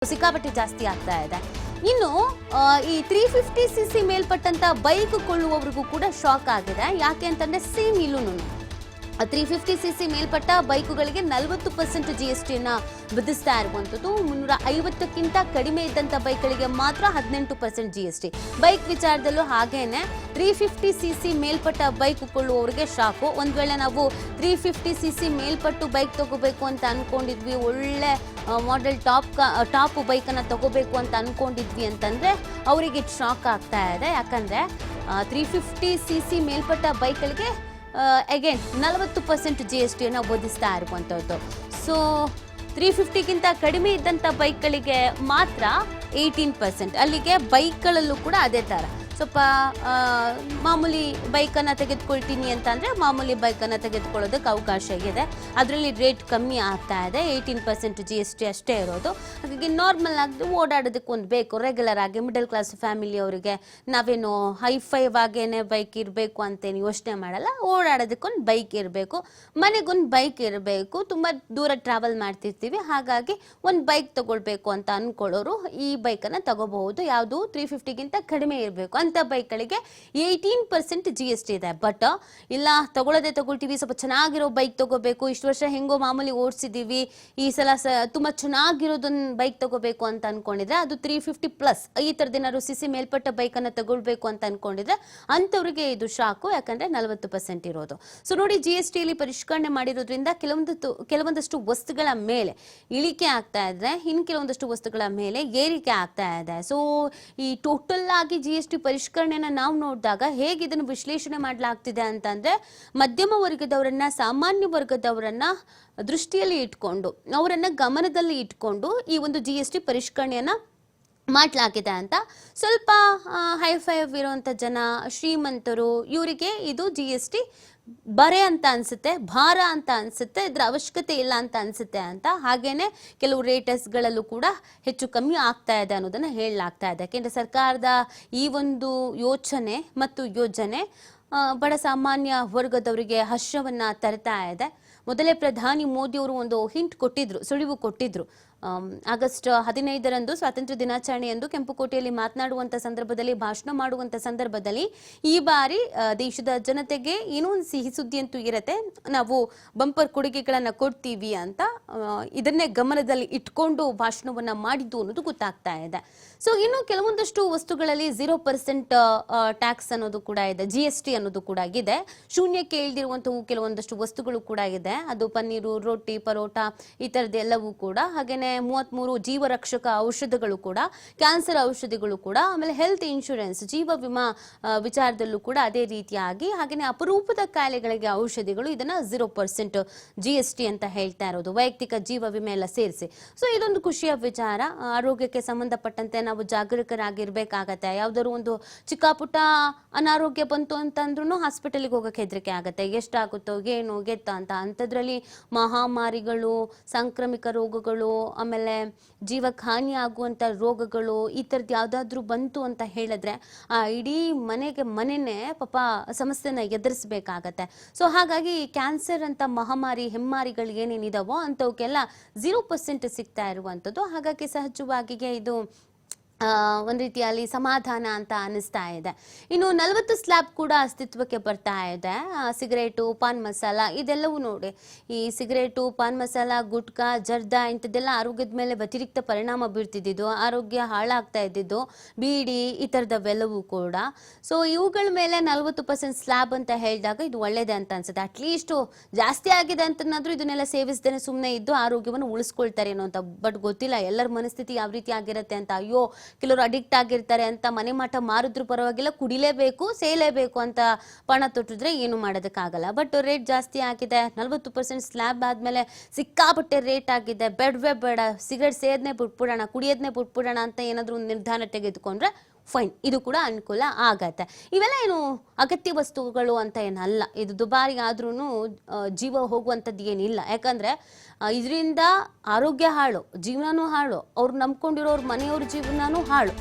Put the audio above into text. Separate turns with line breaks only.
ಸಿಕ್ಕಾಪಟ್ಟೆ ಜಾಸ್ತಿ ಆಗ್ತಾ ಇದೆ. ಇನ್ನು ಈ 350cc ಮೇಲ್ಪಟ್ಟಂತ ಬೈಕ್ ಕೊಳ್ಳುವವರಿಗೂ ಕೂಡ ಶಾಕ್ ಆಗಿದೆ. ಯಾಕೆ ಅಂತಂದ್ರೆ ಸೇಮ್ ಇಲ್ಲೂನು 350cc ಮೇಲ್ಪಟ್ಟ ಬೈಕುಗಳಿಗೆ 40% GST ವಿಧಿಸ್ತಾ ಇರುವಂತದ್ದು. 350ಕ್ಕಿಂತ ಕಡಿಮೆ ಇದ್ದಂತ ಬೈಕ್ಗಳಿಗೆ ಮಾತ್ರ 18% GST. ಬೈಕ್ ವಿಚಾರದಲ್ಲೂ ಹಾಗೇನೆ 350cc ಮೇಲ್ಪಟ್ಟ ಬೈಕ್ ಕೊಳ್ಳುವವರಿಗೆ ಶಾಕು. ಒಂದ್ ವೇಳೆ ನಾವು 350cc ಮೇಲ್ಪಟ್ಟು ಬೈಕ್ ತಗೋಬೇಕು ಅಂತ ಅನ್ಕೊಂಡಿದ್ವಿ, ಒಳ್ಳೆ ಮಾಡೆಲ್ ಟಾಪ್ ಬೈಕ್ ಅನ್ನ ತಗೋಬೇಕು ಅಂತ ಅನ್ಕೊಂಡಿದ್ವಿ ಅಂತಂದ್ರೆ ಅವರಿಗೆ ಶಾಕ್ ಆಗ್ತಾ ಇದೆ. ಯಾಕಂದ್ರೆ 350cc ಮೇಲ್ಪಟ್ಟ ಬೈಕ್ಗಳಿಗೆ ಅಗೇನ್ 40% GST ವಿಧಿಸ್ತಾ ಇರುವಂಥದ್ದು. ಸೊ 350ಕ್ಕಿಂತ ಕಡಿಮೆ ಇದ್ದಂಥ ಬೈಕ್ಗಳಿಗೆ ಮಾತ್ರ 18%. ಅಲ್ಲಿಗೆ ಬೈಕ್ಗಳಲ್ಲೂ ಕೂಡ ಅದೇ ಥರ ಸ್ವಲ್ಪ ಮಾಮೂಲಿ ಬೈಕನ್ನು ತೆಗೆದುಕೊಳ್ತೀನಿ ಅಂತಂದರೆ ಮಾಮೂಲಿ ಬೈಕನ್ನು ತೆಗೆದುಕೊಳ್ಳೋದಕ್ಕೆ ಅವಕಾಶ ಇದೆ. ಅದರಲ್ಲಿ ರೇಟ್ ಕಮ್ಮಿ ಆಗ್ತಾ ಇದೆ, 18% GST ಅಷ್ಟೇ ಇರೋದು. ಹಾಗಾಗಿ ನಾರ್ಮಲ್ ಆಗಿ ಓಡಾಡೋದಕ್ಕೆ ಒಂದು ಬೇಕು, ರೆಗ್ಯುಲರ್ ಆಗಿ ಮಿಡಲ್ ಕ್ಲಾಸ್ ಫ್ಯಾಮಿಲಿಯವರಿಗೆ ನಾವೇನು ಹೈಫೈವ್ ಆಗೇನೆ ಬೈಕ್ ಇರಬೇಕು ಅಂತೇನು ಯೋಚನೆ ಮಾಡಲ್ಲ. ಓಡಾಡೋದಕ್ಕೊಂದು ಬೈಕ್ ಇರಬೇಕು, ಮನೆಗೊಂದು ಬೈಕ್ ಇರಬೇಕು. ತುಂಬ ದೂರ ಟ್ರಾವೆಲ್ ಮಾಡ್ತಿರ್ತೀವಿ, ಹಾಗಾಗಿ ಒಂದು ಬೈಕ್ ತಗೊಳ್ಬೇಕು ಅಂತ ಅಂದ್ಕೊಳ್ಳೋರು ಈ ಬೈಕನ್ನು ತಗೋಬಹುದು. ಯಾವುದು 350ಗಿಂತ ಕಡಿಮೆ ಇರಬೇಕು ಅಂತ ಬೈಕ್ಗಳಿಗೆ 18% GST ಇದೆ. ಬಟ್ ಇಲ್ಲ ತಗೊಳ್ತೀವಿ, ಸ್ವಲ್ಪ ಚೆನ್ನಾಗಿರೋ ಬೈಕ್ ತಗೋಬೇಕು, ಇಷ್ಟು ವರ್ಷ ಹೆಂಗೋ ಮಾಮೂಲಿ ಓಡಿಸಿದೀವಿ, ಈ ಸಲ ತುಂಬಾ ಚೆನ್ನಾಗಿರೋದನ್ನ ಬೈಕ್ ತಗೋಬೇಕು ಅಂತ ಅನ್ಕೊಂಡಿದ್ರೆ ಅದು 350+ ಈ ತರದೇನಾದ್ರು ಸಿಸಿ ಮೇಲ್ಪಟ್ಟ ಬೈಕ್ ಅನ್ನ ತಗೊಳ್ಬೇಕು ಅಂತ ಅನ್ಕೊಂಡಿದ್ರೆ ಅಂತವ್ರಿಗೆ ಇದು ಶಾಕು. ಯಾಕಂದ್ರೆ 40% ಇರೋದು. ಸೊ ನೋಡಿ, GST ಅಲ್ಲಿ ಪರಿಷ್ಕರಣೆ ಮಾಡಿರೋದ್ರಿಂದ ಕೆಲವೊಂದಷ್ಟು ವಸ್ತುಗಳ ಮೇಲೆ ಇಳಿಕೆ ಆಗ್ತಾ ಇದ್ರೆ, ಇನ್ನು ಕೆಲವೊಂದಷ್ಟು ವಸ್ತುಗಳ ಮೇಲೆ ಏರಿಕೆ ಆಗ್ತಾ ಇದೆ. ಸೊ ಈ ಟೋಟಲ್ ಆಗಿ GST ಪರಿಷ್ಕರಣೆನ ನಾವು ನೋಡಿದಾಗ ಹೇಗೆ ಇದನ್ನು ವಿಶ್ಲೇಷಣೆ ಮಾಡಲಾಗ್ತಿದೆ ಅಂತಂದ್ರೆ, ಮಧ್ಯಮ ವರ್ಗದವರನ್ನ, ಸಾಮಾನ್ಯ ವರ್ಗದವರನ್ನ ದೃಷ್ಟಿಯಲ್ಲಿ ಇಟ್ಕೊಂಡು, ಅವರನ್ನ ಗಮನದಲ್ಲಿ ಇಟ್ಕೊಂಡು ಈ ಒಂದು GST ಪರಿಷ್ಕರಣೆಯನ್ನ ಮಾಡಲಾಗಿದೆ ಅಂತ. ಸ್ವಲ್ಪ ಹೈಫೈವ್ ಇರುವಂತ ಜನ, ಶ್ರೀಮಂತರು, ಇವರಿಗೆ ಇದು GST ಬರೆ ಅಂತ ಅನ್ಸುತ್ತೆ, ಭಾರ ಅಂತ ಅನ್ಸುತ್ತೆ, ಇದ್ರ ಅವಶ್ಯಕತೆ ಇಲ್ಲ ಅಂತ ಅನ್ಸುತ್ತೆ ಅಂತ. ಹಾಗೇನೆ ಕೆಲವು ರೇಟಸ್ಗಳಲ್ಲೂ ಕೂಡ ಹೆಚ್ಚು ಕಮ್ಮಿ ಆಗ್ತಾ ಇದೆ ಅನ್ನೋದನ್ನ ಹೇಳಲಾಗ್ತಾ ಇದೆ. ಯಾಕೆಂದ್ರೆ ಸರ್ಕಾರದ ಈ ಒಂದು ಯೋಚನೆ ಮತ್ತು ಯೋಜನೆ ಬಡ ಸಾಮಾನ್ಯ ವರ್ಗದವರಿಗೆ ಹರ್ಷವನ್ನ ತರ್ತಾ ಇದೆ. ಮೊದಲೇ ಪ್ರಧಾನಿ ಮೋದಿ ಅವರು ಒಂದು ಹಿಂಟ್ ಕೊಟ್ಟಿದ್ರು, ಸುಳಿವು ಕೊಟ್ಟಿದ್ರು. ಆಗಸ್ಟ್ 15ರಂದು ಸ್ವಾತಂತ್ರ್ಯ ದಿನಾಚರಣೆಯಂದು ಕೆಂಪುಕೋಟೆಯಲ್ಲಿ ಮಾತನಾಡುವಂತ ಸಂದರ್ಭದಲ್ಲಿ, ಭಾಷಣ ಮಾಡುವಂತ ಸಂದರ್ಭದಲ್ಲಿ, ಈ ಬಾರಿ ದೇಶದ ಜನತೆಗೆ ಏನೋ ಒಂದು ಸಿಹಿ ಸುದ್ದಿ ಅಂತೂ ಇರತ್ತೆ, ನಾವು ಬಂಪರ್ ಕೊಡುಗೆಗಳನ್ನ ಕೊಡ್ತೀವಿ ಅಂತ ಇದನ್ನೇ ಗಮನದಲ್ಲಿ ಇಟ್ಕೊಂಡು ಭಾಷಣವನ್ನ ಮಾಡಿದ್ದು ಅನ್ನೋದು ಗೊತ್ತಾಗ್ತಾ ಇದೆ. ಸೊ ಇನ್ನು ಕೆಲವೊಂದಷ್ಟು ವಸ್ತುಗಳಲ್ಲಿ 0% ಟ್ಯಾಕ್ಸ್ ಅನ್ನೋದು ಕೂಡ ಇದೆ, GST ಅನ್ನೋದು ಕೂಡ ಇದೆ. ಶೂನ್ಯಕ್ಕೆ ಇಳಿದಿರುವಂತಹ ಕೆಲವೊಂದಷ್ಟು ವಸ್ತುಗಳು ಕೂಡ ಇದೆ. ಅದು ಪನ್ನೀರು, ರೊಟ್ಟಿ, ಪರೋಟ ಈ ತರದ್ದೆಲ್ಲವೂ ಕೂಡ. ಹಾಗೇನೆ 33 ಜೀವರಕ್ಷಕ ಔಷಧಗಳು ಕೂಡ, ಕ್ಯಾನ್ಸರ್ ಔಷಧಿಗಳು ಕೂಡ, ಆಮೇಲೆ ಹೆಲ್ತ್ ಇನ್ಶೂರೆನ್ಸ್, ಜೀವ ವಿಮಾ ವಿಚಾರದಲ್ಲೂ ಕೂಡ ಅದೇ ರೀತಿಯಾಗಿ. ಹಾಗೇನೆ ಅಪರೂಪದ ಕಾಯಿಲೆಗಳಿಗೆ ಔಷಧಿಗಳು, ಇದನ್ನ 0% GST ಅಂತ ಹೇಳ್ತಾ ಇರೋದು, ವೈಯಕ್ತಿಕ ಜೀವ ವಿಮೆ ಎಲ್ಲ ಸೇರಿಸಿ. ಸೊ ಇದೊಂದು ಖುಷಿಯ ವಿಚಾರ. ಆರೋಗ್ಯಕ್ಕೆ ಸಂಬಂಧಪಟ್ಟಂತೆ ನಾವು ಜಾಗರೂಕರಾಗಿರ್ಬೇಕಾಗತ್ತೆ. ಯಾವ್ದಾದ್ರು ಒಂದು ಚಿಕ್ಕ ಪುಟ್ಟ ಅನಾರೋಗ್ಯ ಬಂತು ಅಂತಂದ್ರೂ ಹಾಸ್ಪಿಟಲ್ಗೆ ಹೋಗಕ್ಕೆ ಹೆದರಿಕೆ ಆಗತ್ತೆ, ಎಷ್ಟಾಗುತ್ತೋ ಏನು ಗೆತ್ತ ಅಂತ. ಅಂಥದ್ರಲ್ಲಿ ಮಹಾಮಾರಿಗಳು, ಸಾಂಕ್ರಾಮಿಕ ರೋಗಗಳು, ಆಮೇಲೆ ಜೀವಕ್ಕೆ ಹಾನಿ ಆಗುವಂತ ರೋಗಗಳು, ಈ ತರದ್ ಯಾವ್ದಾದ್ರು ಬಂತು ಅಂತ ಹೇಳಿದ್ರೆ ಆ ಇಡೀ ಮನೆನೇ ಪಾಪ ಸಮಸ್ಯೆನ ಎದುರಿಸಬೇಕಾಗತ್ತೆ. ಸೊ ಹಾಗಾಗಿ ಕ್ಯಾನ್ಸರ್ ಅಂತ ಮಹಾಮಾರಿ, ಹೆಮ್ಮಾರಿಗಳು ಏನೇನಿದಾವೋ ಅಂತವಕ್ಕೆಲ್ಲ 0% ಸಿಗ್ತಾ ಇರುವಂಥದ್ದು. ಹಾಗಾಗಿ ಸಹಜವಾಗಿ ಇದು ಒಂದು ರೀತಿಯಲ್ಲಿ ಸಮಾಧಾನ ಅಂತ ಅನಿಸ್ತಾ ಇದೆ. ಇನ್ನು 40 ಸ್ಲ್ಯಾಬ್ ಕೂಡ ಅಸ್ತಿತ್ವಕ್ಕೆ ಬರ್ತಾ ಇದೆ. ಸಿಗರೇಟು, ಪಾನ್ ಮಸಾಲ ಇದೆಲ್ಲವೂ ನೋಡಿ, ಈ ಸಿಗರೇಟು, ಪಾನ್ ಮಸಾಲ, ಗುಟ್ಕಾ, ಜರ್ದಾ ಇಂಥದ್ದೆಲ್ಲ ಆರೋಗ್ಯದ ಮೇಲೆ ವ್ಯತಿರಿಕ್ತ ಪರಿಣಾಮ ಬೀರ್ತಿದ್ದು, ಆರೋಗ್ಯ ಹಾಳಾಗ್ತಾ ಇದ್ದಿದ್ದು, ಬೀಡಿ ಈ ಥರದವೆಲ್ಲವೂ ಕೂಡ. ಸೊ ಇವುಗಳ ಮೇಲೆ 40% ಸ್ಲ್ಯಾಬ್ ಅಂತ ಹೇಳಿದಾಗ ಇದು ಒಳ್ಳೇದೇ ಅಂತ ಅನ್ಸುತ್ತೆ. ಅಟ್ಲೀಸ್ಟ್ ಜಾಸ್ತಿ ಆಗಿದೆ ಅಂತನಾದ್ರೂ ಇದನ್ನೆಲ್ಲ ಸೇವಿಸದೇನೆ ಸುಮ್ಮನೆ ಇದ್ದು ಆರೋಗ್ಯವನ್ನು ಉಳಿಸ್ಕೊಳ್ತಾರೆ ಏನೋ ಅಂತ. ಬಟ್ ಗೊತ್ತಿಲ್ಲ ಎಲ್ಲರ ಮನಸ್ಥಿತಿ ಯಾವ ರೀತಿ ಆಗಿರುತ್ತೆ ಅಂತ. ಅಯ್ಯೋ, ಕೆಲವರು ಅಡಿಕ್ಟ್ ಆಗಿರ್ತಾರೆ ಅಂತ ಮನೆ ಮಾಟ ಮಾರಿದ್ರು ಪರವಾಗಿಲ್ಲ, ಕುಡಿಲೇಬೇಕು, ಸೇಲೇಬೇಕು ಅಂತ ಪಣ ತೊಟ್ಟಿದ್ರೆ ಏನು ಮಾಡೋದಕ್ಕಾಗಲ್ಲ. ಬಟ್ ರೇಟ್ ಜಾಸ್ತಿ ಆಗಿದೆ, 40% ಸ್ಲ್ಯಾಬ್ ಆದ್ಮೇಲೆ ಸಿಕ್ಕಾಪಟ್ಟೆ ರೇಟ್ ಆಗಿದೆ. ಬೇಡವೇ ಬೇಡ, ಸಿಗರೇಟ್ ಸೇದನೆ ಬಿಟ್ಬಿಡೋಣ, ಕುಡಿಯೋದನ್ನೇ ಬಿಟ್ಬಿಡೋಣ ಅಂತ ಏನಾದ್ರು ಒಂದು ನಿರ್ಧಾರ ತೆಗೆದುಕೊಂಡ್ರೆ ಫೈನ್, ಇದು ಕೂಡ ಅನುಕೂಲ ಆಗತ್ತೆ. ಇವೆಲ್ಲ ಏನು ಅಗತ್ಯ ವಸ್ತುಗಳು ಅಂತ ಏನಲ್ಲ. ಇದು ದುಬಾರಿ ಆದ್ರೂ ಜೀವ ಹೋಗುವಂಥದ್ದು ಏನಿಲ್ಲ. ಯಾಕಂದ್ರೆ ಇದರಿಂದ ಆರೋಗ್ಯ ಹಾಳು, ಜೀವನನೂ ಹಾಳು, ಅವ್ರು ನಂಬ್ಕೊಂಡಿರೋರ್ ಮನೆಯವ್ರ ಜೀವನನೂ ಹಾಳು.